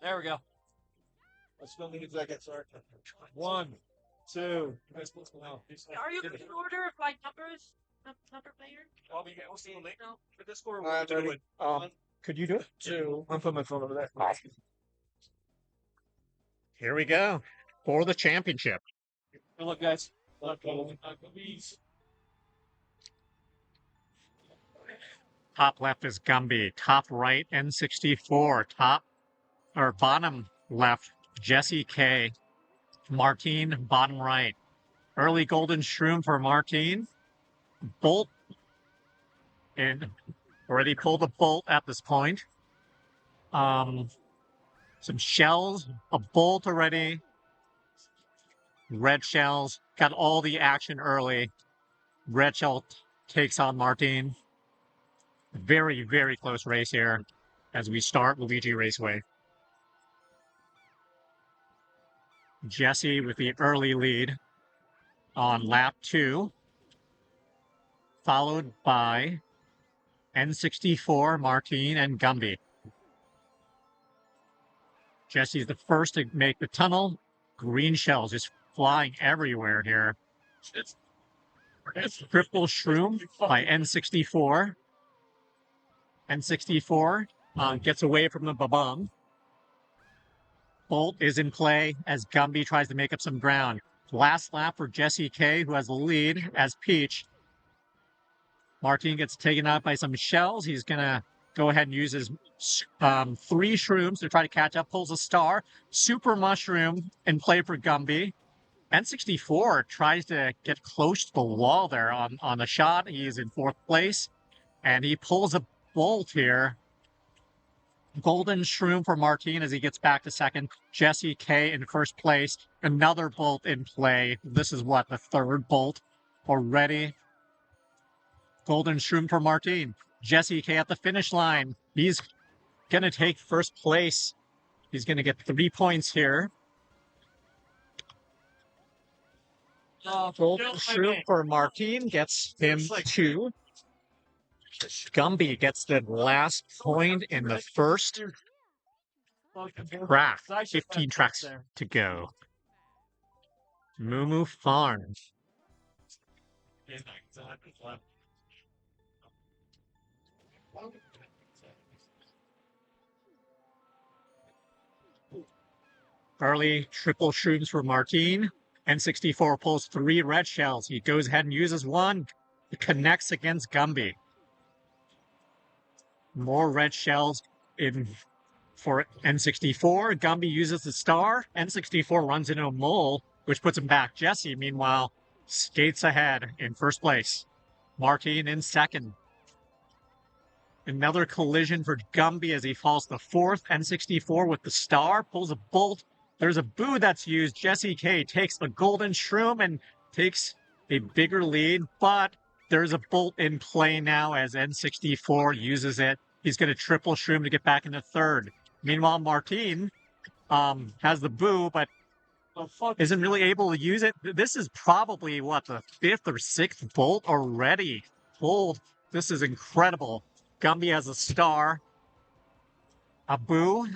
There we go. Let's film the second, sorry. 1, 2. Are you in order of like numbers? Number player? We'll see you later. No. For this score, I'm ready. could you do it? 2. I'm putting my phone over there. Here we go for the championship. Good luck, guys. Top left is Gumby. Top right, N64. Top or bottom left, Jessek. Martine, bottom right. Early golden shroom for Martine. Bolt. And already pulled a bolt at this point. Some shells, a bolt already. Red shells, got all the action early. Red shell takes on Martine. Very, very close race here as we start Luigi Raceway. Jesse with the early lead on lap 2, followed by N64, Martine, and Gumby. Jesse's the first to make the tunnel. Green shells just flying everywhere here. It's triple shroom by N64. N64 gets away from the babam. Bolt is in play as Gumby tries to make up some ground. Last lap for Jessek, who has the lead as Peach. Martine gets taken out by some shells. He's going to go ahead and use his 3 shrooms to try to catch up. Pulls a star. Super mushroom in play for Gumby. N64 tries to get close to the wall there on the shot. He's in 4th place. And he pulls a bolt here. Golden shroom for Martine as he gets back to 2nd. Jessek in 1st place. Another bolt in play. This is what, the 3rd bolt already. Golden shroom for Martine. Jessek at the finish line. He's going to take 1st place. He's going to get 3 points here. Golden shroom for Martine gets him 2. Gumby gets the last point in the 1st track. 15 tracks to go. Moo Farm. Early triple shrooms for Martine. N64 pulls 3 red shells. He goes ahead and uses 1. It connects against Gumby. More red shells in for N64. Gumby uses the star. N64 runs into a mole, which puts him back. Jesse, meanwhile, skates ahead in 1st place. Martine in 2nd. Another collision for Gumby as he falls to 4th. N64 with the star, pulls a bolt. There's a boo that's used. Jessek takes a golden shroom and takes a bigger lead, but there's a bolt in play now as N64 uses it. He's going to triple shroom to get back into 3rd. Meanwhile, Martine has the boo, but isn't really able to use it. This is probably, what, the 5th or 6th bolt already pulled. This is incredible. Gumby has a star. A boo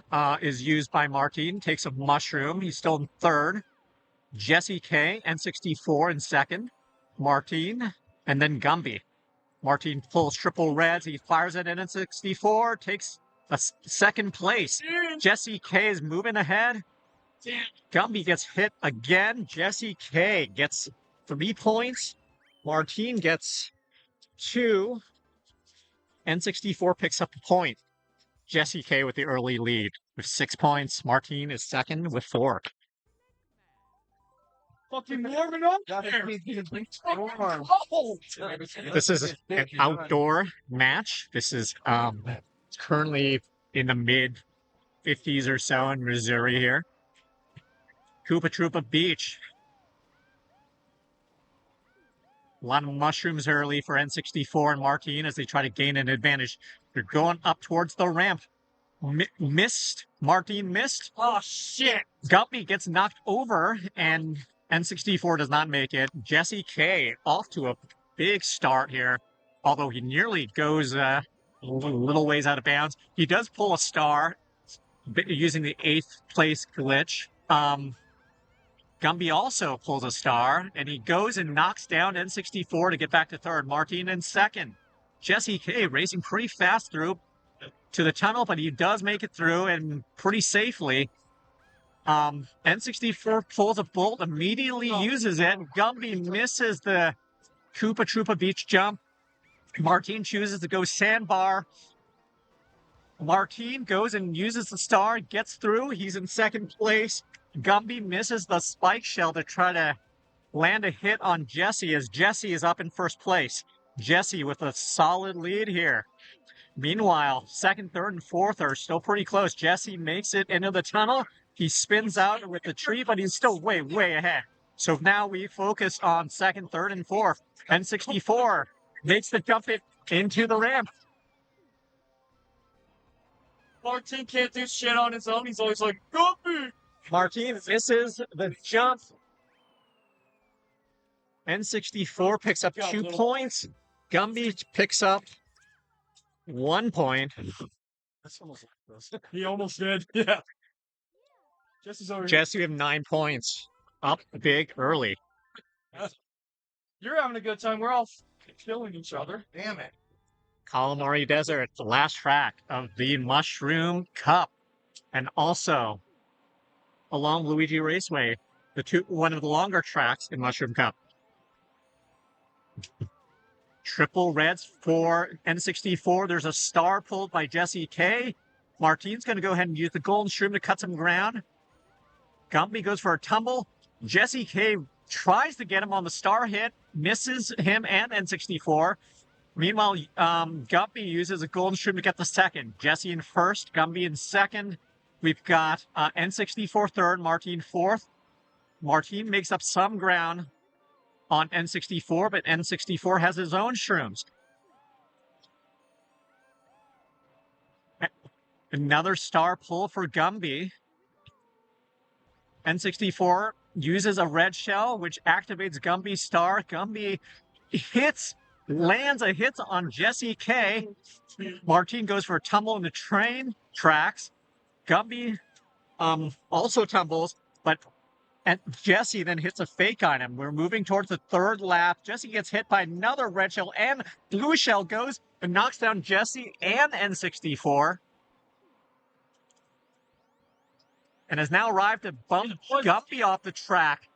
is used by Martine, takes a mushroom. He's still in 3rd. Jessek, N64 in 2nd. Martine, and then Gumby. Martine pulls triple reds. He fires at N64, takes a 2nd place. Jessek is moving ahead. Gumby gets hit again. Jessek gets 3 points. Martine gets 2. N64 picks up a point. Jessek with the early lead with 6 points. Martine is 2nd with 4. This is an outdoor match. This is currently in the mid 50s or so in Missouri here. Koopa Troopa Beach. A lot of mushrooms early for N64 and Martine as they try to gain an advantage. They're going up towards the ramp. Missed. Martine missed. Oh, shit. Gumby gets knocked over and N64 does not make it. Jessek off to a big start here, although he nearly goes a little ways out of bounds. He does pull a star. using the 8th place glitch. Gumby also pulls a star, and he goes and knocks down N64 to get back to third. Martin in second. Jesse K racing pretty fast through to the tunnel, but he does make it through and pretty safely. N64 pulls a bolt, immediately uses it. Gumby misses the Koopa Troopa Beach jump. Martin chooses to go sandbar. Martin goes and uses the star, gets through. He's in second place. Gumby misses the spike shell to try to land a hit on Jesse as Jesse is up in first place. Jesse with a solid lead here. Meanwhile, second, third, and fourth are still pretty close. Jesse makes it into the tunnel. He spins out with the tree, but he's still way, way ahead. So now we focus on second, third, and fourth. N64 makes the jump into the ramp. Martin can't do shit on his own. He's always like, Gumby! Martin misses the jump. N64 picks up 2 points. Gumby picks up 1 point. That's almost like this. He almost did. Yeah. Jesse's over here. Jesse, we have 9 points. Up big early. You're having a good time. We're all killing each other. Damn it. Calamari Desert, the last track of the Mushroom Cup. And also, along Luigi Raceway, one of the longer tracks in Mushroom Cup. Triple reds for N64. There's a star pulled by Jesse K. Martin's going to go ahead and use the golden shroom to cut some ground. Gumby goes for a tumble. Jesse K tries to get him on the star hit, misses him and N64. Meanwhile, Gumby uses a golden shroom to get the second. Jesse in first, Gumby in second. We've got N64 third, Martin fourth. Martin makes up some ground on N64, but N64 has his own shrooms. Another star pull for Gumby. N64 uses a red shell, which activates Gumby's star. Gumby lands a hit on Jesse K. Martin goes for a tumble in the train tracks. Gumby also tumbles, but Jesse then hits a fake on him. We're moving towards the third lap. Jesse gets hit by another red shell, and blue shell goes and knocks down Jesse and N64. And has now arrived to bump Gumby off the track.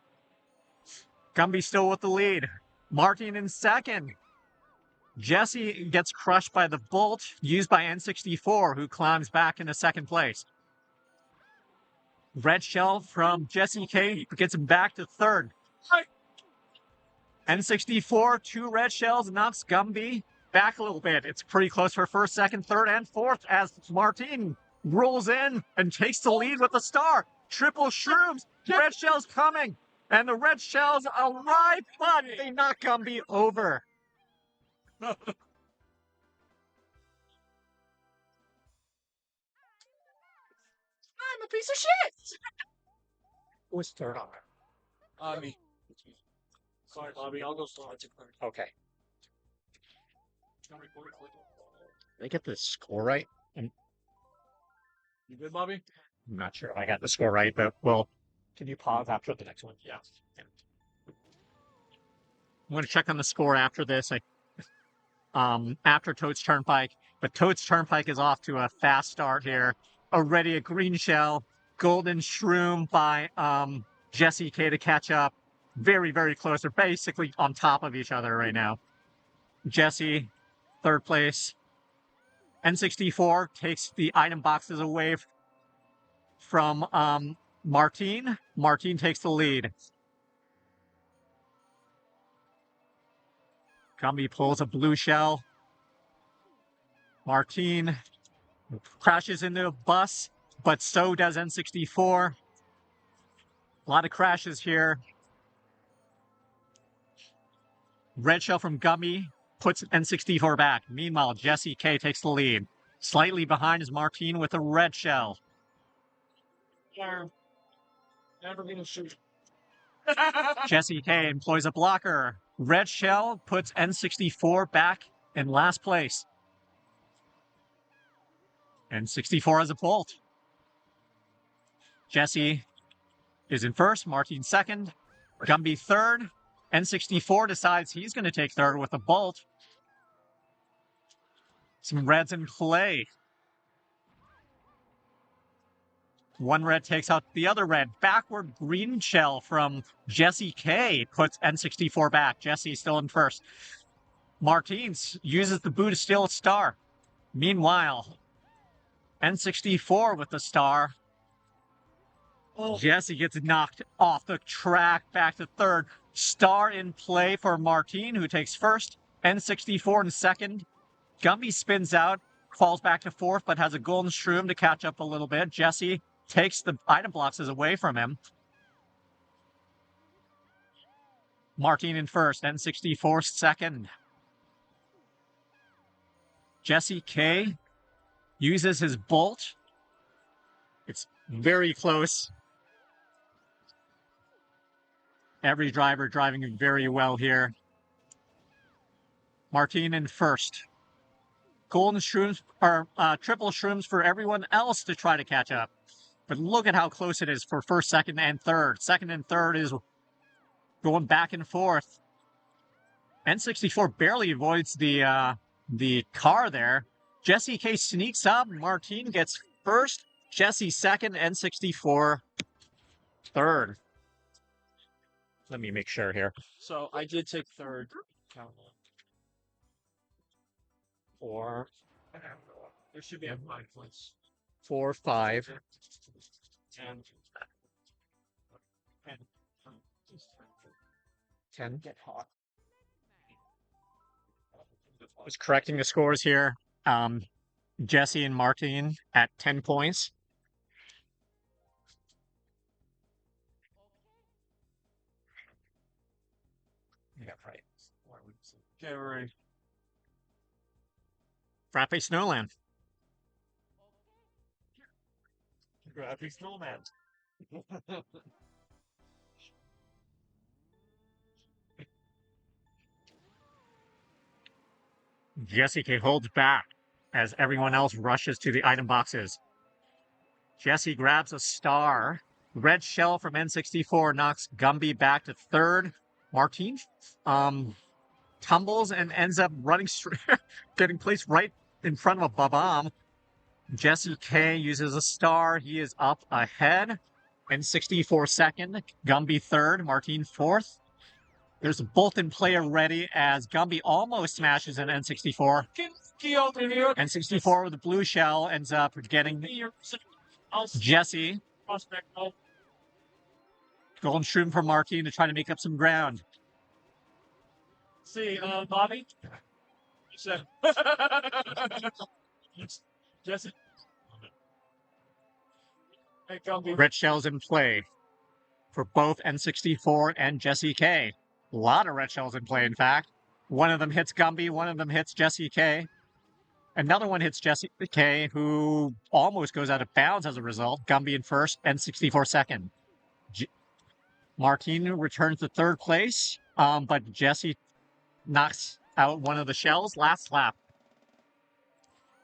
Gumby still with the lead. Martin in second. Jesse gets crushed by the bolt used by N64, who climbs back into second place. Red shell from Jesse K gets him back to third. N64, 2 red shells, knocks Gumby back a little bit. It's pretty close for first, second, third, and fourth as Martin rolls in and takes the lead with the star. Triple shrooms, red shells coming, and the red shells arrive, but they knock Gumby over. I'm a piece of shit! Who's third on it? Me. Sorry, Bobby. I'll go slow. Okay. Did I get the score right? You good, Bobby? I'm not sure if I got the score right, but well, can you pause after the next one? Yeah. I'm going to check on the score after this. After Toad's Turnpike, but Toad's Turnpike is off to a fast start here. Already a green shell, golden shroom by Jesse K to catch up. Very, very close. They're basically on top of each other right now. Jesse, third place. N64 takes the item boxes away from Martin. Martin takes the lead. Gumby pulls a blue shell. Martin crashes into a bus, but so does N64. A lot of crashes here. Red shell from Gumby puts N64 back. Meanwhile, Jesse K takes the lead. Slightly behind is Martin with a red shell. Yeah. Never gonna shoot. Jesse K employs a blocker. Red shell puts N64 back in last place. N64 has a bolt. Jesse is in first, Martin second, Gumby third. N64 decides he's going to take third with a bolt. Some reds in play. One red takes out the other red. Backward green shell from Jesse K puts N64 back. Jesse still in first. Martins uses the boo to steal a star. Meanwhile, N64 with the star. Jesse gets knocked off the track back to third. Star in play for Martin, who takes first. N64 in second. Gumby spins out, falls back to fourth, but has a golden shroom to catch up a little bit. Jesse takes the item boxes away from him. Martin in first, N64 second. Jesse K uses his bolt. It's very close. Every driver driving very well here. Martin in first. Golden shrooms, or triple shrooms for everyone else to try to catch up. But look at how close it is for first, second, and third. Second and third is going back and forth. N64 barely avoids the car there. Jesse K sneaks up. Martin gets first. Jesse second. N64 third. Let me make sure here. So I did take third. Count. 4, There should be a 5 points. 4, 5. 10. 10. Get hot. Was correcting the scores here. Jesse and Martin at 10 points. Yeah, right. Okay, we're ready. Frappe Snowland. Graphic snowman. Jesse K holds back as everyone else rushes to the item boxes. Jesse grabs a star. Red shell from N64 knocks Gumby back to third. Martin tumbles and ends up running straight, getting placed right in front of a bomb. Jesse K uses a star. He is up ahead. N64 second. Gumby third. Martin fourth. There's a bolt in play already as Gumby almost smashes an N64. N64 with a blue shell ends up getting Jesse. Golden shroom from Martin to try to make up some ground. See, Bobby? You said. Jesse. Hey, Gumby. Red shells in play for both N64 and Jesse K. A lot of red shells in play, in fact. One of them hits Gumby, one of them hits Jesse K. Another one hits Jesse K, who almost goes out of bounds as a result. Gumby in first, N64 second. Martin returns to third place, but Jesse knocks out one of the shells last lap.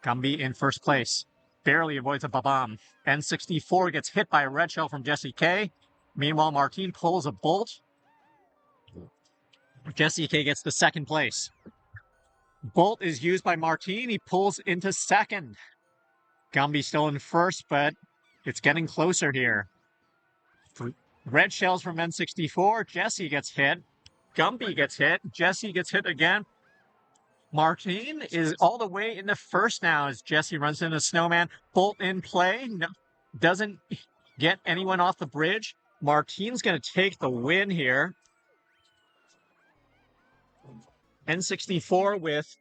Gumby in first place. Barely avoids a bomb. N64 gets hit by a red shell from Jesse K. Meanwhile, Martin pulls a bolt. Jesse K gets the second place. Bolt is used by Martin. He pulls into second. Gumby still in first, but it's getting closer here. Red shells from N64. Jesse gets hit. Gumby gets hit. Jesse gets hit again. Martin is all the way into first now as Jesse runs into Snowman. Bolt in play. No, doesn't get anyone off the bridge. Martin's going to take the win here. N64 with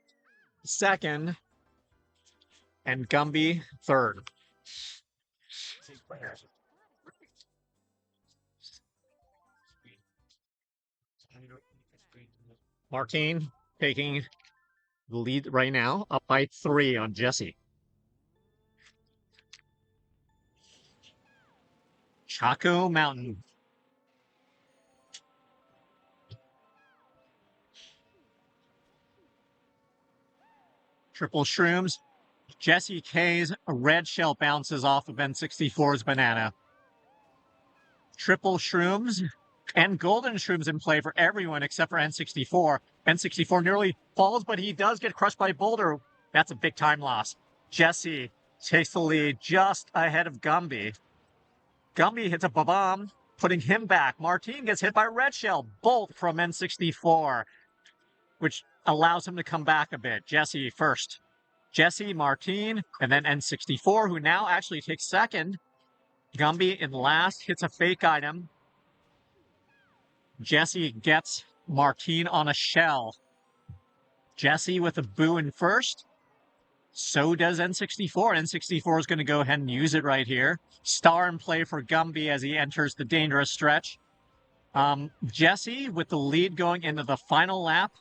second. And Gumby third. Martin taking the lead right now, up by 3 on Jesse. Chaco Mountain. Triple shrooms. Jesse K's red shell bounces off of N64's banana. triple shrooms and golden shrooms in play for everyone except for N64. N64 nearly falls, but he does get crushed by Boulder. That's a big time loss. Jesse takes the lead just ahead of Gumby. Gumby hits a bomb, putting him back. Martin gets hit by Red Shell, both from N64, which allows him to come back a bit. Jesse first. Jesse, Martin, and then N64, who now actually takes second. Gumby in last, hits a fake item. Jesse gets Martin on a shell. Jesse with a boo in first. So does N64. N64 is going to go ahead and use it right here. Star in play for Gumby as he enters the dangerous stretch. Jesse with the lead going into the final lap.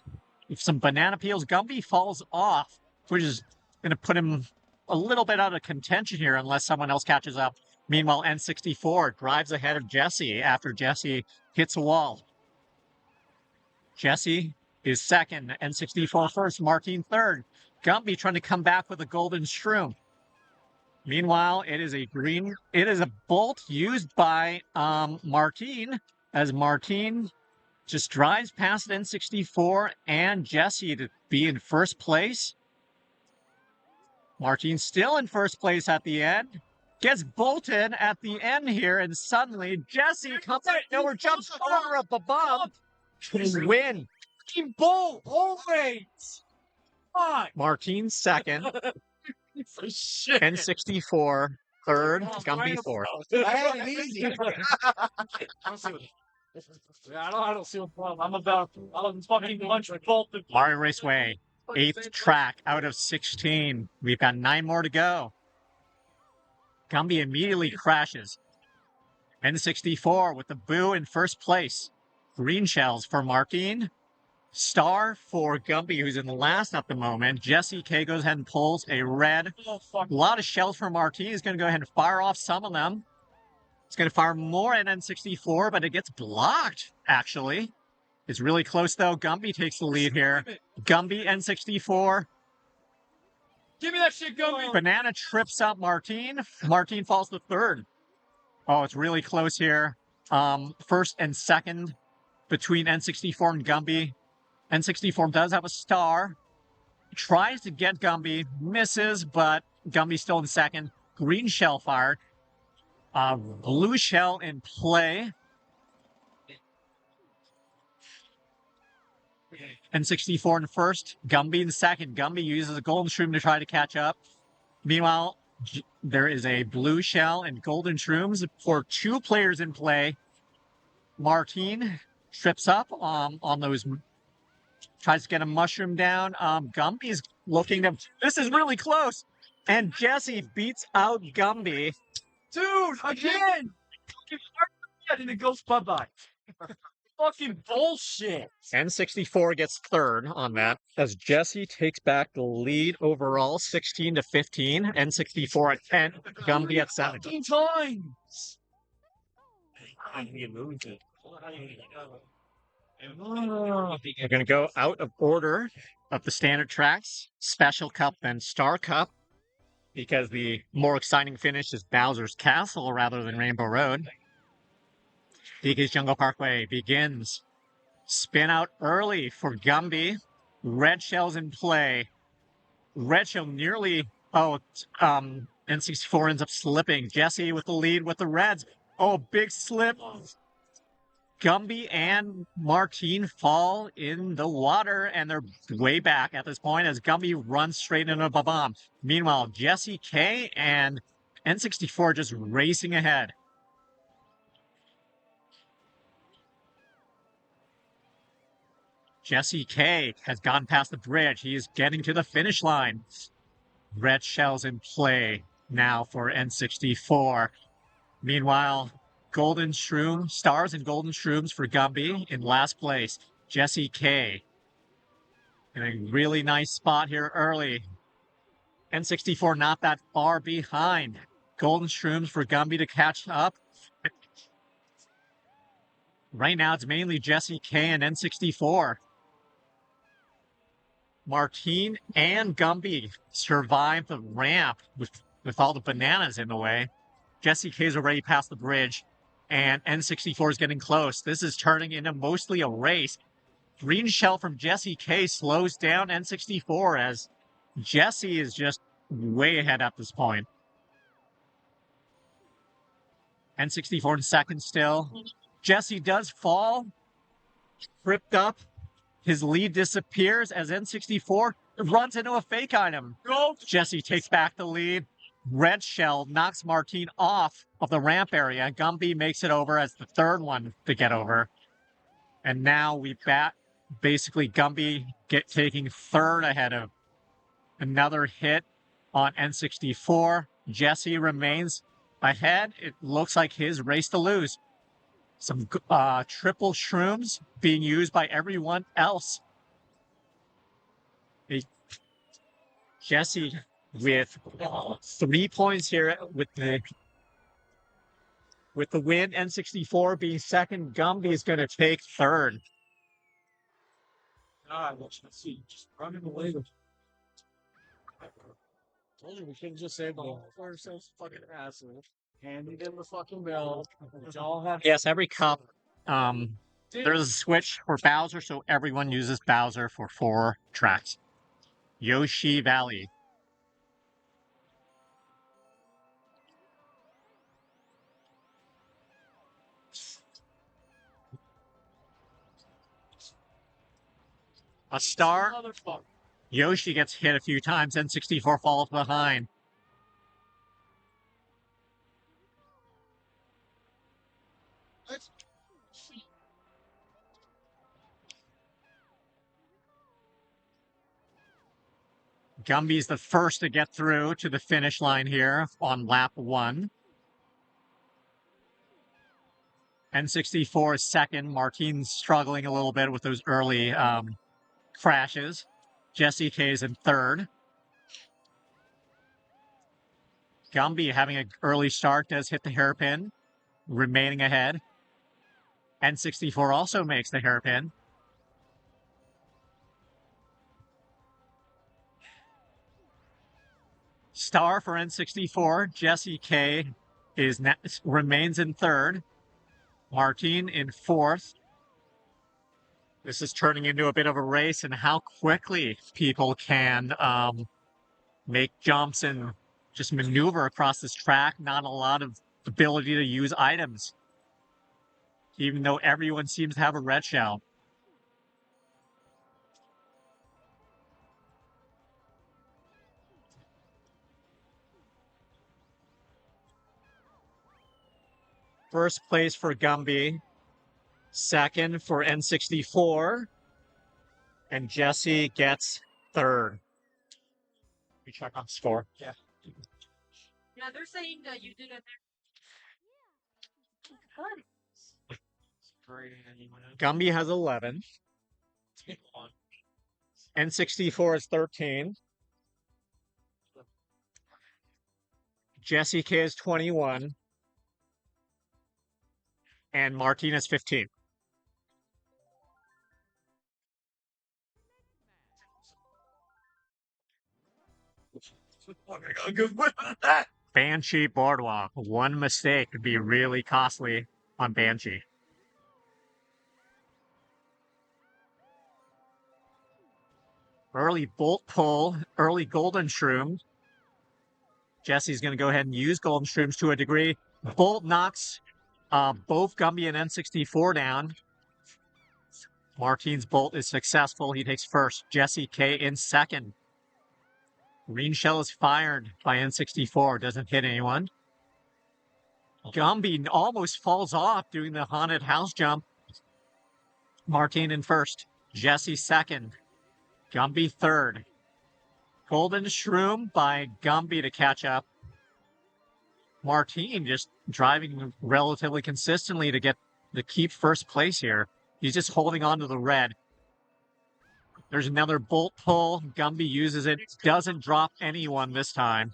With some banana peels, Gumby falls off, which is going to put him a little bit out of contention here unless someone else catches up. Meanwhile, N64 drives ahead of Jesse after Jesse hits a wall. Jesse is second, N64 first, Martin third. Gumby trying to come back with a golden shroom. Meanwhile, it is a bolt used by Martin, as Martin just drives past N64 and Jesse to be in first place. Martin still in first place at the end. Gets bolted at the end here, and suddenly Jesse comes out nowhere, jumps over a bomb to win. Team Bolt, always. Fuck. Martin second, For shit. N64 third, Gumby fourth. I had it easy. Yeah, I don't see a problem. I'm fucking punch Bolt. Mario Raceway, 8th track out of 16. We've got 9 more to go. Gumby immediately crashes. N64 with the boo in first place. Green shells for Martin. Star for Gumby, who's in the last at the moment. Jesse K goes ahead and pulls a red. Oh, fuck. A lot of shells for Martin. He's going to go ahead and fire off some of them. He's going to fire more at N64, but it gets blocked, actually. It's really close, though. Gumby takes the lead here. Gumby, N64. Give me that shit, Gumby. Banana trips up Martin. Martin falls to third. Oh, it's really close here. First and second between N64 and Gumby. N64 does have a star. Tries to get Gumby, misses, but Gumby's still in second. Green shell fired. Blue shell in play. N64 in first. Gumby in second. Gumby uses a golden shroom to try to catch up. Meanwhile, there is a blue shell and golden shrooms for 2 players in play. Martin trips up on those. Tries to get a mushroom down. Gumby's looking to. This is really close. And Jesse beats out Gumby. Dude, again. And it goes bye-bye. Fucking bullshit. N64 gets third on that as Jesse takes back the lead overall, 16-15. N64 at 10, Gumby at 17. Times. We're going to go out of order of the standard tracks, Special Cup, then Star Cup, because the more exciting finish is Bowser's Castle rather than Rainbow Road. DK's Jungle Parkway begins. Spin out early for Gumby. Red shell's in play. Red shell nearly. N64 ends up slipping. Jesse with the lead with the reds. Oh, big slip. Gumby and Martin fall in the water, and they're way back at this point as Gumby runs straight into a bomb. Meanwhile, Jesse K and N64 just racing ahead. Jesse K has gone past the bridge. He is getting to the finish line. Red shells in play now for N64. Meanwhile, golden shroom, stars and golden shrooms for Gumby in last place. Jesse K in a really nice spot here early. N64 not that far behind. Golden shrooms for Gumby to catch up. Right now, it's mainly Jesse K and N64. Martin and Gumby survive the ramp with all the bananas in the way. Jesse K's already past the bridge. and N64 is getting close. This is turning into mostly a race. Green shell from Jesse K slows down N64 as Jesse is just way ahead at this point. N64 in second still. Jesse does fall, tripped up. His lead disappears as N64 runs into a fake item. Jesse takes back the lead. Red shell knocks Martine off of the ramp area. Gumby makes it over as the third one to get over. And now we basically Gumby taking third ahead of another hit on N64. Jesse remains ahead. It looks like his race to lose. Some triple shrooms being used by everyone else. Jesse with 3 points here with the win. N64 being second. Gumby is going to take third. God, let's see. Just running away with. Told you we couldn't just say ball for ourselves. Fucking asshole. Handed in the fucking bell. We all have. Yes, every cup. There's a switch for Bowser, so everyone uses Bowser for 4 tracks. Yoshi Valley. A star. Yoshi gets hit a few times, N64 falls behind. Gumby's the first to get through to the finish line here on lap 1. N64 is second. Martine's struggling a little bit with those early crashes. Jesse K is in third. Gumby having an early start does hit the hairpin, remaining ahead. N64 also makes the hairpin. Star for N64. Jesse K remains in third. Martine in fourth. This is turning into a bit of a race, and how quickly people can make jumps and just maneuver across this track. Not a lot of ability to use items, even though everyone seems to have a red shell. First place for Gumby. Second for N64. And Jesse gets third. We check on score. Yeah. Yeah, they're saying that you did it there. Gumby has 11. N64 is 13. Jesse K is 21. And Martine is 15. Banshee Boardwalk. One mistake could be really costly on Banshee. Early bolt pull, early golden shroom. Jesse's going to go ahead and use golden shrooms to a degree. Bolt knocks both Gumby and N64 down. Martine's bolt is successful. He takes first. Jesse K in second. Green shell is fired by N64. Doesn't hit anyone. Gumby almost falls off doing the haunted house jump. Martine in first. Jesse second. Gumby third. Golden shroom by Gumby to catch up. Martine just driving relatively consistently to keep first place here. He's just holding on to the red. There's another bolt pull. Gumby uses it. Doesn't drop anyone this time.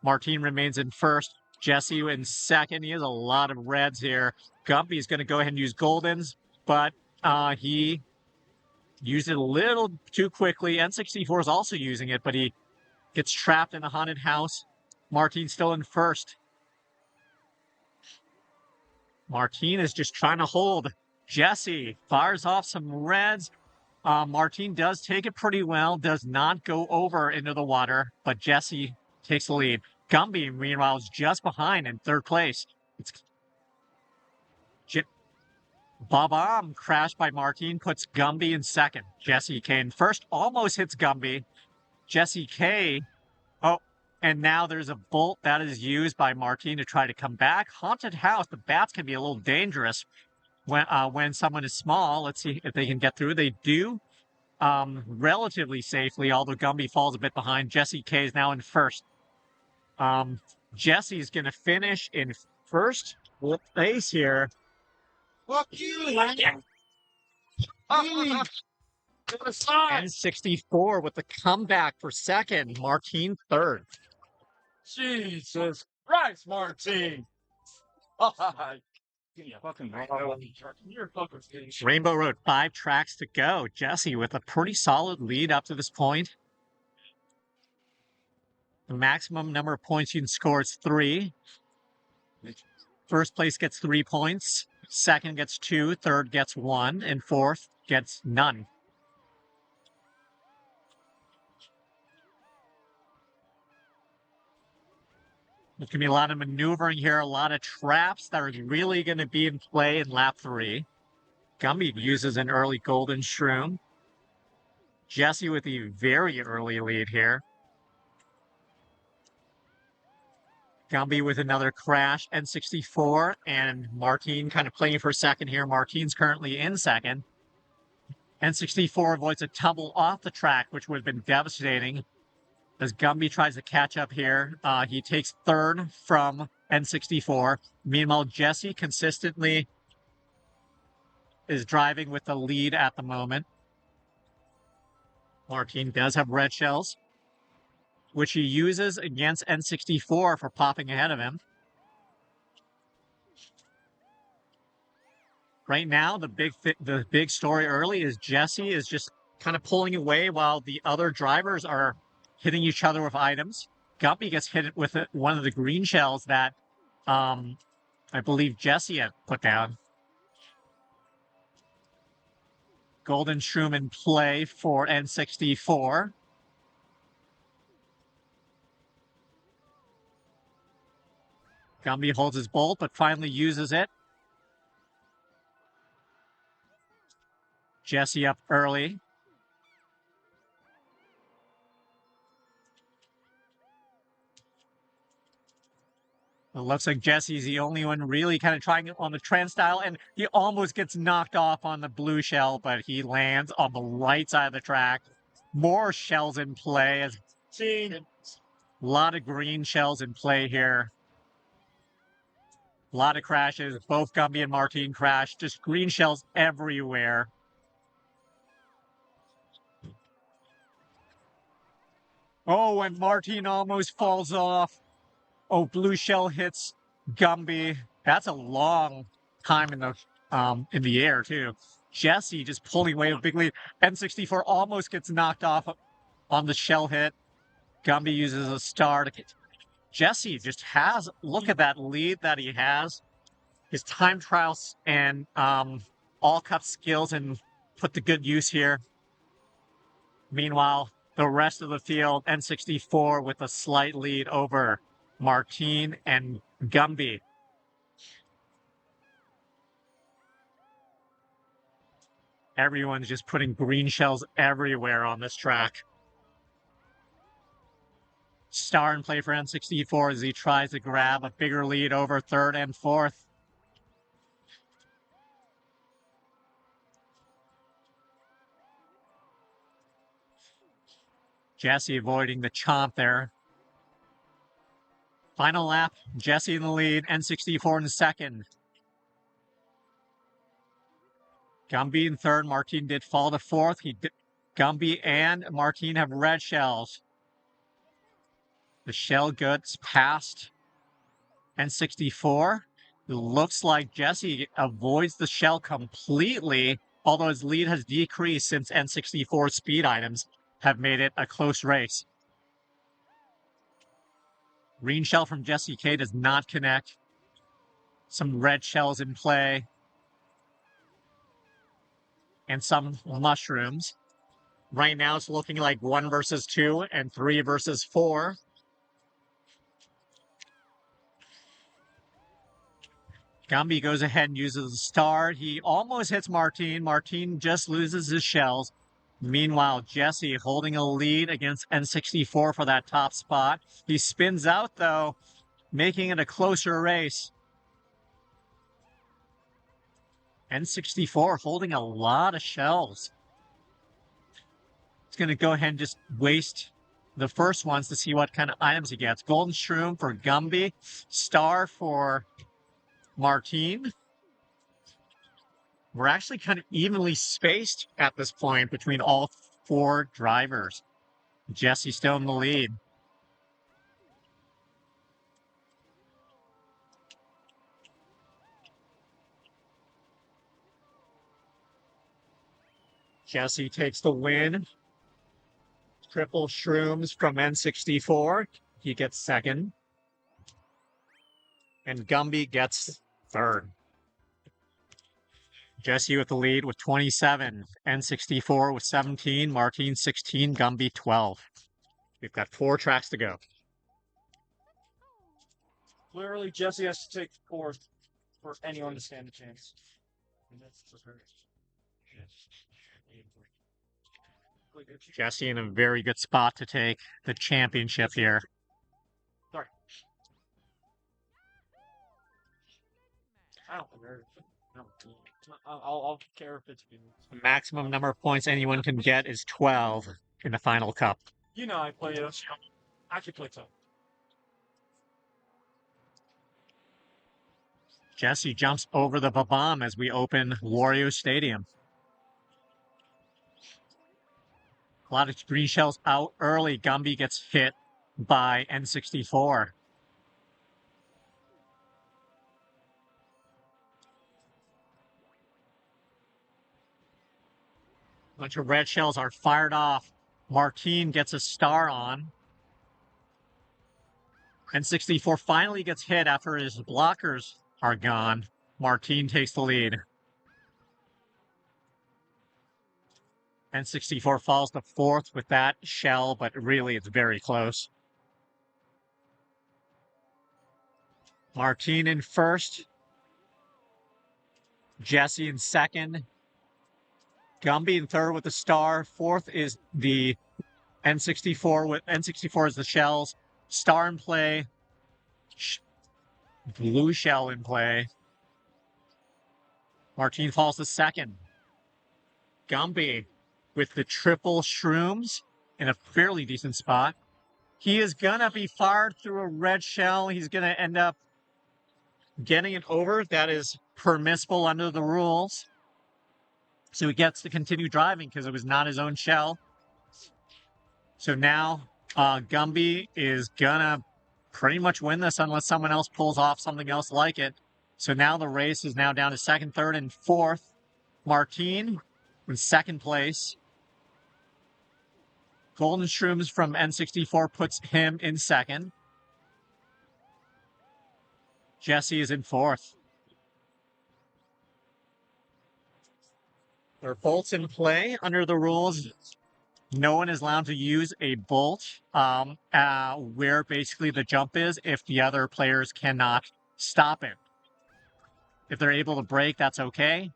Martine remains in first. Jesse in second. He has a lot of reds here. Gumby's going to go ahead and use goldens, but he used it a little too quickly. N64 is also using it, but he gets trapped in the haunted house. Martine's still in first. Martine is just trying to hold. Jesse fires off some reds. Martine does take it pretty well, does not go over into the water, but Jesse takes the lead. Gumby, meanwhile, is just behind in third place. It's Bob-omb crashed by Martine, puts Gumby in second. Jesse K in first, almost hits Gumby. Jesse K, oh, and now there's a bolt that is used by Martine to try to come back. Haunted house, the bats can be a little dangerous when someone is small. Let's see if they can get through. They do relatively safely, although Gumby falls a bit behind. Jesse K is now in first. Jesse's going to finish in first place here. Fuck you, N64 with the comeback for second. Martine third. Jesus Christ, Martine. You're fucking Rainbow Road, 5 tracks to go. Jesse with a pretty solid lead up to this point. The maximum number of points you can score is 3. First place gets 3 points. Second gets 2. Third gets 1. And fourth gets none. There's going to be a lot of maneuvering here, a lot of traps that are really going to be in play in lap 3. Gumby uses an early golden shroom. Jesse with a very early lead here. Gumby with another crash, N64, and Martine kind of playing for second here. Martine's currently in second. N64 avoids a tumble off the track, which would have been devastating. As Gumby tries to catch up here, he takes third from N64. Meanwhile, Jesse consistently is driving with the lead at the moment. Martine does have red shells, which he uses against N64 for popping ahead of him. Right now, the big story early is Jesse is just kind of pulling away while the other drivers are hitting each other with items. Gumby gets hit with one of the green shells that I believe Jesse had put down. Golden shroom in play for N64. Gumby holds his bolt, but finally uses it. Jesse up early. It looks like Jesse's the only one really kind of trying it on the trend style, and he almost gets knocked off on the blue shell, but he lands on the right side of the track. More shells in play. A lot of green shells in play here. A lot of crashes. Both Gumby and Martine crash. Just green shells everywhere. Oh, and Martine almost falls off. Oh, blue shell hits Gumby. That's a long time in the air, too. Jesse just pulling away with big lead. N64 almost gets knocked off on the shell hit. Gumby uses a star to get... Jesse just has... Look at that lead that he has. His time trials and all-cup skills and put to good use here. Meanwhile, the rest of the field, N64 with a slight lead over Martine and Gumby. Everyone's just putting green shells everywhere on this track. Star in play for N64 as he tries to grab a bigger lead over third and fourth. Jesse avoiding the chomp there. Final lap, Jesse in the lead, N64 in second. Gumby in third, Martine did fall to fourth. Gumby and Martine have red shells. The shell gets past N64. It looks like Jesse avoids the shell completely, although his lead has decreased since N64 speed items have made it a close race. Green shell from Jesse K does not connect. Some red shells in play. And some mushrooms. Right now it's looking like 1 versus 2 and 3 versus 4. Gumby goes ahead and uses the star. He almost hits Martine. Martine just loses his shells. Meanwhile, Jesse holding a lead against N64 for that top spot. He spins out, though, making it a closer race. N64 holding a lot of shells. He's going to go ahead and just waste the first ones to see what kind of items he gets. Golden Shroom for Gumby. Star for Martine. We're actually kind of evenly spaced at this point between all 4 drivers. Jesse still in the lead. Jesse takes the win. Triple Shrooms from N64. He gets second. And Gumby gets third. Jesse with the lead with 27. N64 with 17. Martine 16. Gumby 12. We've got 4 tracks to go. Clearly, Jesse has to take fourth for anyone to stand a chance. Jesse in a very good spot to take the championship here. Sorry. I don't care. I'll care if it's been. The maximum number of points anyone can get is 12 in the final cup. You know, I play it. I can play some. Jesse jumps over the Babam as we open Wario Stadium. A lot of green shells out early. Gumby gets hit by N64. A bunch of red shells are fired off. Martine gets a star on. N64 finally gets hit after his blockers are gone. Martine takes the lead. N64 falls to 4th with that shell, but really it's very close. Martine in 1st. Jesse in 2nd. Gumby in 3rd with the star. 4th is the N64 with N64 is the shells. Star in play. Blue shell in play. Martine falls to 2nd. Gumby with the triple shrooms in a fairly decent spot. He is gonna be fired through a red shell. He's gonna end up getting it over. That is permissible under the rules. So he gets to continue driving because it was not his own shell. So now Gumby is gonna pretty much win this unless someone else pulls off something else like it. So now the race is now down to 2nd, 3rd, and 4th. Martine in 2nd place. Golden Shrooms from N64 puts him in 2nd. Jesse is in 4th. There are bolts in play under the rules. No one is allowed to use a bolt where basically the jump is if the other players cannot stop it. If they're able to brake, that's okay.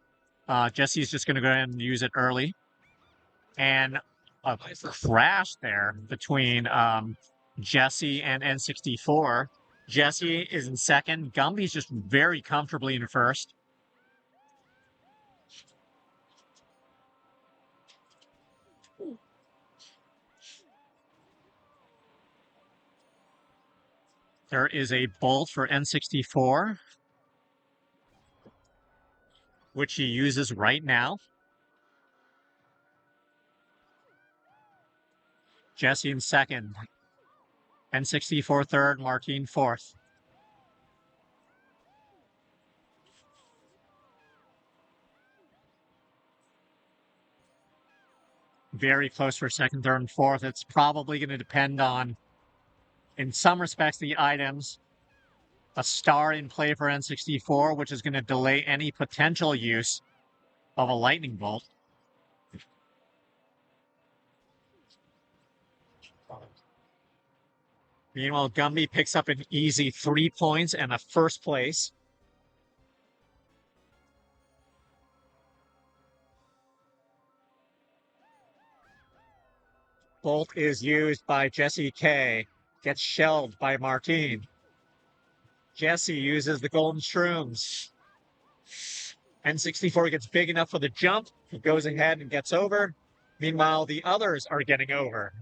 Jesse's just going to go ahead and use it early. And a crash there between Jesse and N64. Jesse is in 2nd. Gumby's just very comfortably in 1st. There is a bolt for N64, which he uses right now. Jesse in 2nd. N64 3rd, Martine 4th. Very close for 2nd, 3rd, and 4th. It's probably going to depend on, in some respects, the items. a star in play for N64, which is going to delay any potential use of a lightning bolt. Meanwhile, Gumby picks up an easy 3 points and a first place. Bolt is used by Jesse K. Gets shelled by Martine. Jesse uses the golden shrooms. N64 gets big enough for the jump. He goes ahead and gets over. Meanwhile, the others are getting over.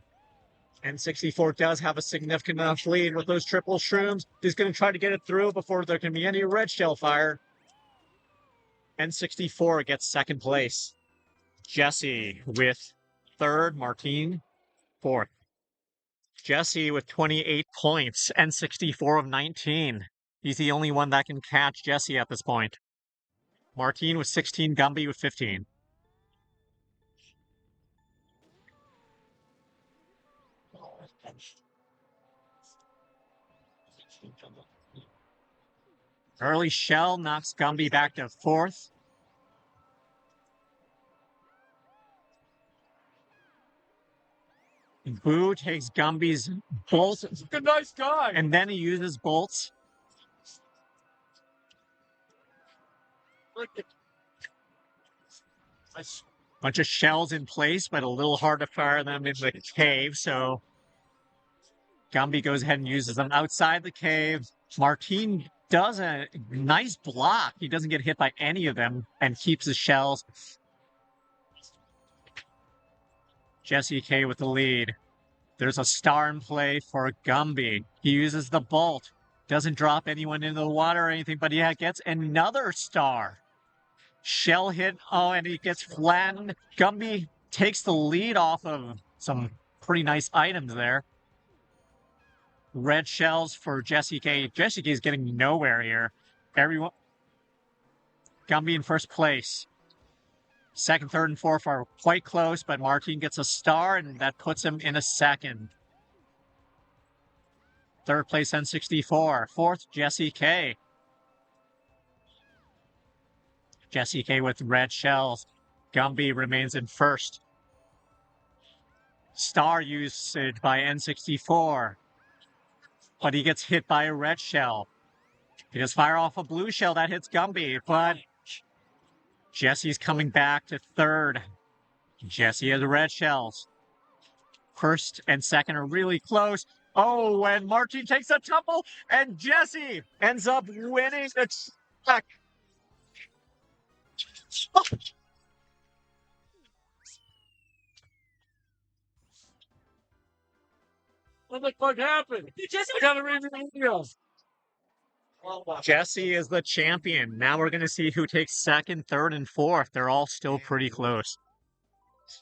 N64 does have a significant enough lead with those triple shrooms. He's going to try to get it through before there can be any red shell fire. N64 gets second place. Jesse with third, Martine fourth. Jesse with 28 points, N64 of 19. He's the only one that can catch Jesse at this point. Martine with 16, Gumby with 15. Early shell knocks Gumby back to fourth. Boo takes Gumby's bolts. Good, nice guy. And then he uses bolts. Bunch of shells in place, but a little hard to fire them in the cave, so Gumby goes ahead and uses them outside the cave. Martine does a nice block. He doesn't get hit by any of them and keeps his shells. Jesse K with the lead. There's a star in play for Gumby. He uses the bolt. Doesn't drop anyone into the water or anything, but he gets another star. Shell hit. Oh, and he gets flattened. Gumby takes the lead off of some pretty nice items there. Red shells for Jesse K. Jesse K is getting nowhere here. Everyone. Gumby in first place. Second, third, and fourth are quite close, but Martine gets a star, and that puts him in a second. Third place, N64. Fourth, Jesse K. Jesse K with red shells. Gumby remains in first. Star usage by N64. But he gets hit by a red shell. He does fire off a blue shell that hits Gumby, but Jesse's coming back to third. Jesse has red shells. First and second are really close. Oh, and Martine takes a tumble, and Jesse ends up winning the track. What the fuck happened? Jesse I gotta read the video. Jesse is the champion. Now we're going to see who takes second, third, and fourth. They're all still pretty close.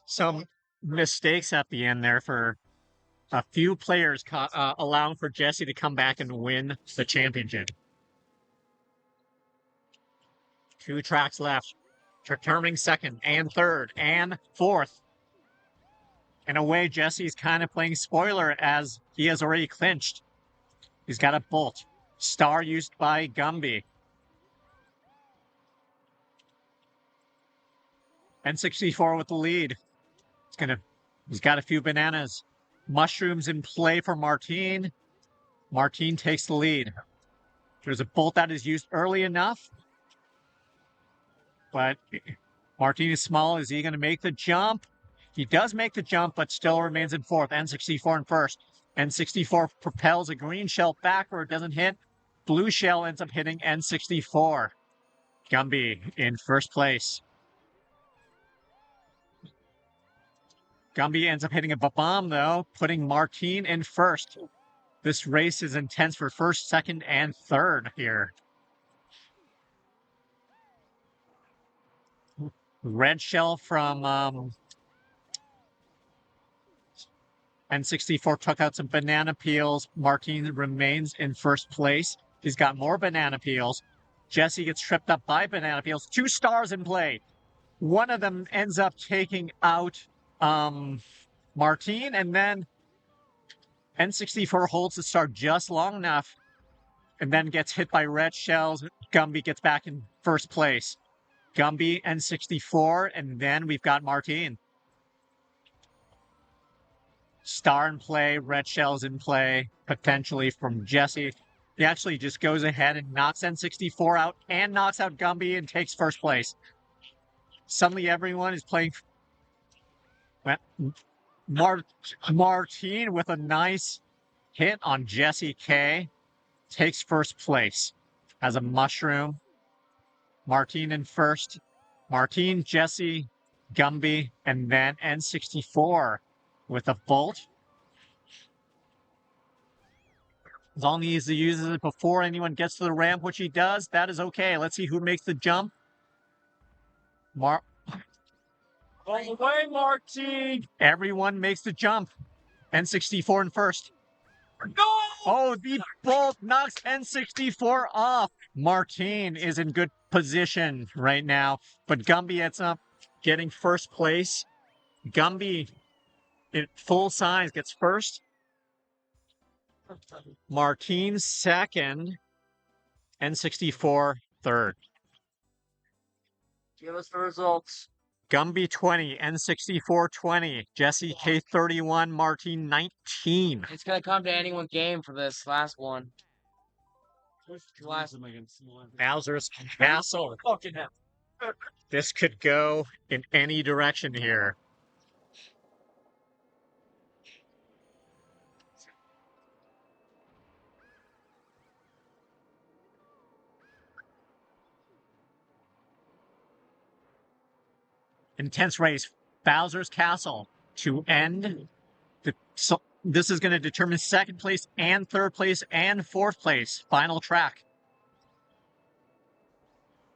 Some mistakes at the end there for a few players allowing for Jesse to come back and win the championship. 2 tracks left. Determining second and third and fourth. In a way, Jesse's kind of playing spoiler as he has already clinched. He's got a bolt. Star used by Gumby. N64 with the lead. He's got a few bananas. Mushrooms in play for Martine. Martine takes the lead. There's a bolt that is used early enough. But Martine is small. Is he going to make the jump? He does make the jump, but still remains in fourth. N64 in first. N64 propels a green shell backward. Doesn't hit. Blue shell ends up hitting N64. Gumby in first place. Gumby ends up hitting a bomb, though, putting Martine in first. This race is intense for first, second, and third here. Red shell from N64 took out some banana peels. Martine remains in first place. He's got more banana peels. Jesse gets tripped up by banana peels. 2 stars in play. One of them ends up taking out Martine, and then N64 holds the star just long enough and then gets hit by red shells. Gumby gets back in first place. Gumby, N64, and then we've got Martine. Star in play, red shells in play, potentially from Jesse. He actually just goes ahead and knocks N64 out and knocks out Gumby and takes first place. Suddenly everyone is playing... Martine with a nice hit on Jesse K takes first place as a mushroom. Martine in first. Martine, Jesse, Gumby, and then N64 with a bolt. As long as he uses it before anyone gets to the ramp, which he does, that is okay. Let's see who makes the jump. All the way, Martine! Everyone makes the jump. N64 in first. No! Oh, the bolt knocks N64 off. Martine is in good position right now, but Gumby ends up getting first place. Gumby, in full size, gets first. Martine second. N64 third. Give us the results. Gumby 20, N64 20, Jesse K 31, Martine 19. It's gonna come to anyone's game for this last one. Bowser's Castle. Fucking hell. This could go in any direction here. Intense race. Bowser's Castle to end. This is going to determine second place and third place and fourth place. Final track.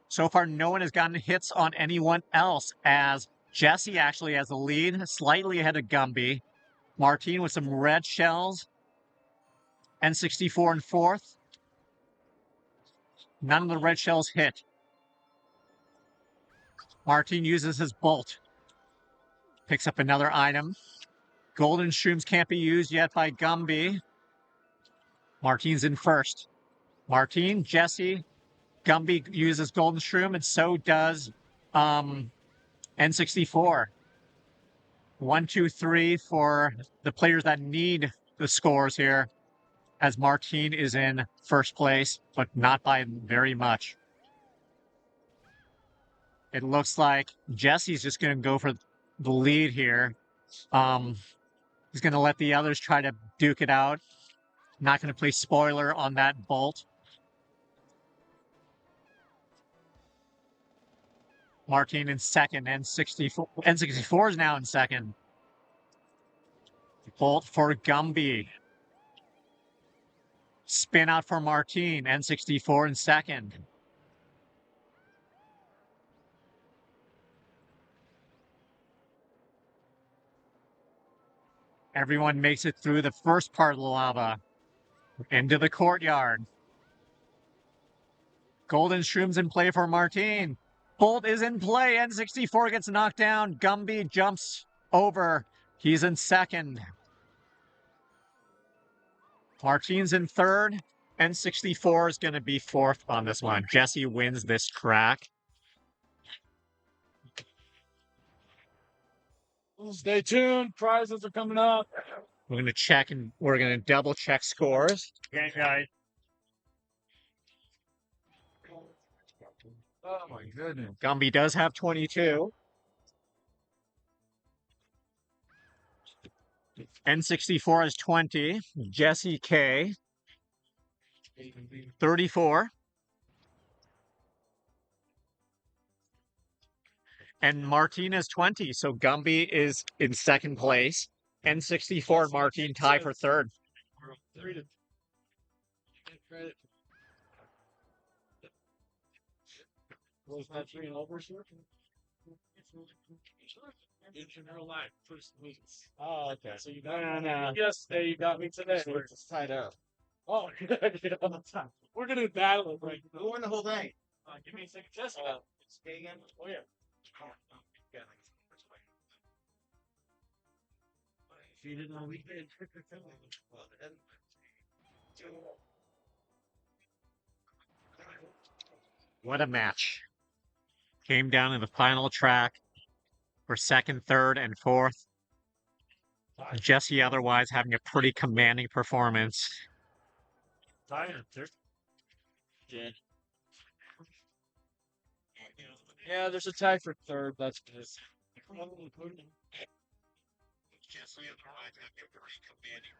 So far, no one has gotten hits on anyone else, as Jesse actually has the lead, slightly ahead of Gumby. Martine with some red shells. N64 in fourth. None of the red shells hit. Martine uses his bolt. Picks up another item. Golden shrooms can't be used yet by Gumby. Martine's in first. Martine, Jesse, Gumby uses golden shroom, and so does N64. 1, 2, 3 for the players that need the scores here, as Martine is in first place, but not by very much. It looks like Jesse's just going to go for the lead here. He's going to let the others try to duke it out. Not going to play spoiler on that bolt. Martine in second, N64 is now in second. Bolt for Gumby. Spin out for Martine, N64 in second. Everyone makes it through the first part of the lava. Into the courtyard. Golden shrooms in play for Martine. Bolt is in play. N64 gets knocked down. Gumby jumps over. He's in second. Martine's in third. N64 is going to be fourth on this one. Jesse wins this track. Stay tuned. Prizes are coming up. We're going to check and we're going to double check scores. Okay, guys. Oh my goodness. Gumby does have 22. N64 has 20. Jesse K 34. And Martine is 20, so Gumby is in second place. N64 and Martine tie for third. Was that 3 and over, sir? In real life, first weeks. Oh, okay. So you got me. Yesterday, you got me today. It's tied up. Oh, we're gonna battle it right now. Who won the whole thing? Give me a second. Jessica. Stay again. Oh yeah. If you didn't know we did. What a match. Came down to the final track for second, third, and fourth. Jesse otherwise having a pretty commanding performance. Yeah, there's a tie for third. That's good. Jesse otherwise having a pretty commanding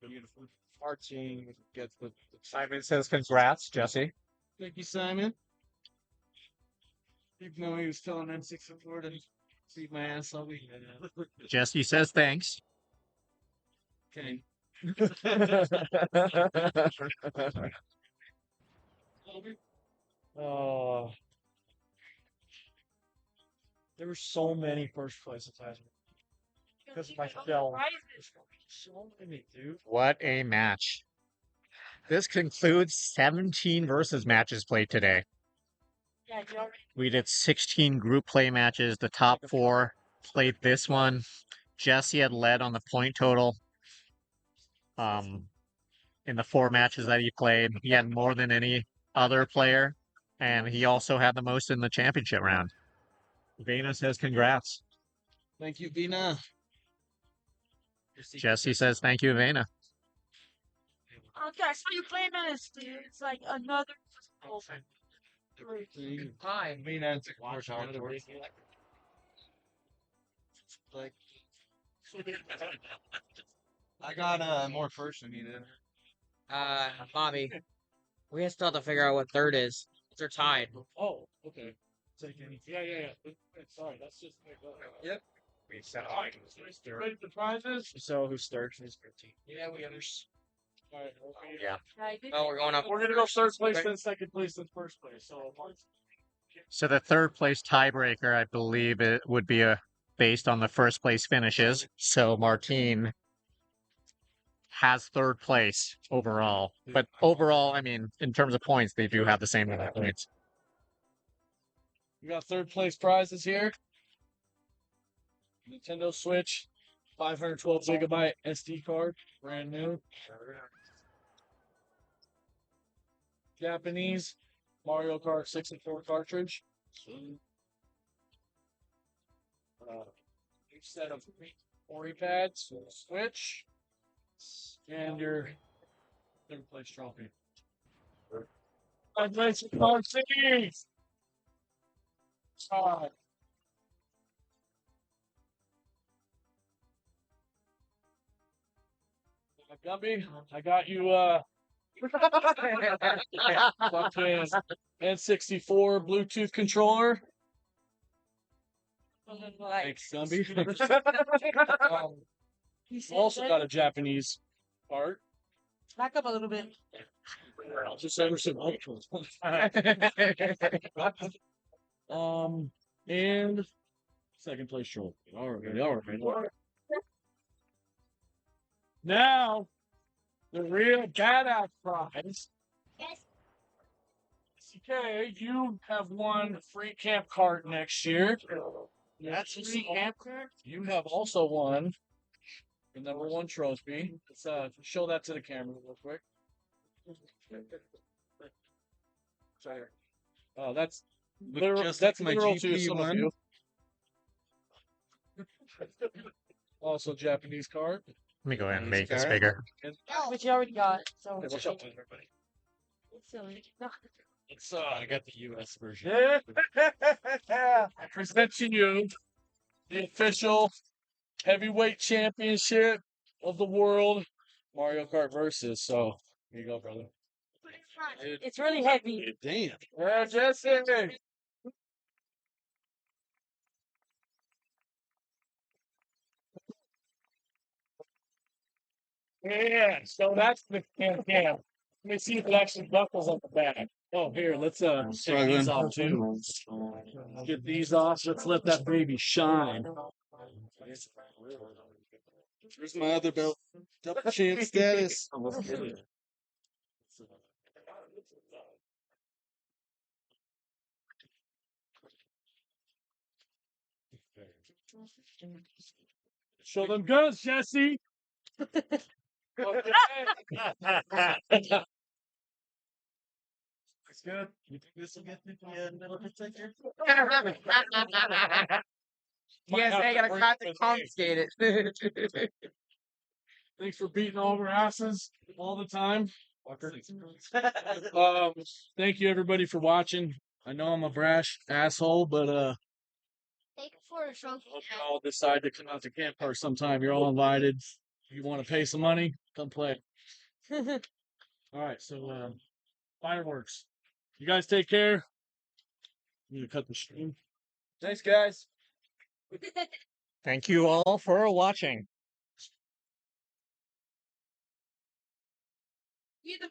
Beautiful. Our team gets the. Simon says congrats, Jesse. Thank you, Simon. Even though he was telling N64 to beat my ass all week. Jesse says thanks. Okay. Oh, there were so many first place attachments. Because of my shell. So many, dude. What a match. This concludes 17 versus matches played today. Yeah, you already. We did 16 group play matches. The top 4 played this one. Jesse had led on the point total. In the 4 matches that he played, he had more than any other player, and he also had the most in the championship round. Vena says congrats. Thank you, Vina. Jesse says thank you, Vena. Okay, I saw you playing this, dude. It's like another. Hi, Vina and more talk towards. Like, I got more first than you did. Bobby, we still have to figure out what third is. They're tied. Oh, okay. Yeah. Sorry, that's just. Yep. We set ready the prizes. So who's third? Who's 13? Yeah, we understand. All right. Yeah. Oh, we're going up. We're gonna go third place, then second place, then first place. So the third place tiebreaker, I believe it would be based on the first place finishes. So Martine has third place overall. But overall, I mean, in terms of points, they do have the same amount of points. We got third place prizes here. Nintendo Switch, 512 gigabyte SD card, brand new. Japanese Mario Kart 64 cartridge. Each set of 40 pads for the Switch. And your third place trophy. Congratulations, Martine! Gumby, I got you fucking N64 Bluetooth controller. Thanks, Gumby. Also got a Japanese part. Back up a little bit. Just ever so and second place trophy. All right. Now, the real badass prize. Okay, you have won free CampKart next year. That's free CampKart. You have also won the #1 trophy. Let's show that to the camera real quick. Oh, that's literal. That's literal to some of you. Also, Japanese card. Let me go ahead and make this bigger. Which you already got. So. Hey, what's up, everybody? I got the US version. I present to you the official heavyweight championship of the world, Mario Kart Versus. So, here you go, brother. It's really heavy. Damn. Yeah, Jessek. Yeah, so that's the cam. Let me see if it actually buckles on the back. Oh, here, let's take these off too. Get these off. Let's let that baby shine. Where's my other belt? Double champ status. Show them guns, Jesse. It's good. You think this will get the middle picture? Yes, I gotta try to confiscate it. Thanks for beating all of our asses all the time. Thank you everybody for watching. I know I'm a brash asshole, but Take it for a trophy. hope you all decide to come out to CampKart sometime. You're all invited. If you want to pay some money, come play. All right, so fireworks. You guys take care. I'm gonna cut the stream. Thanks, guys. Thank you all for watching. You the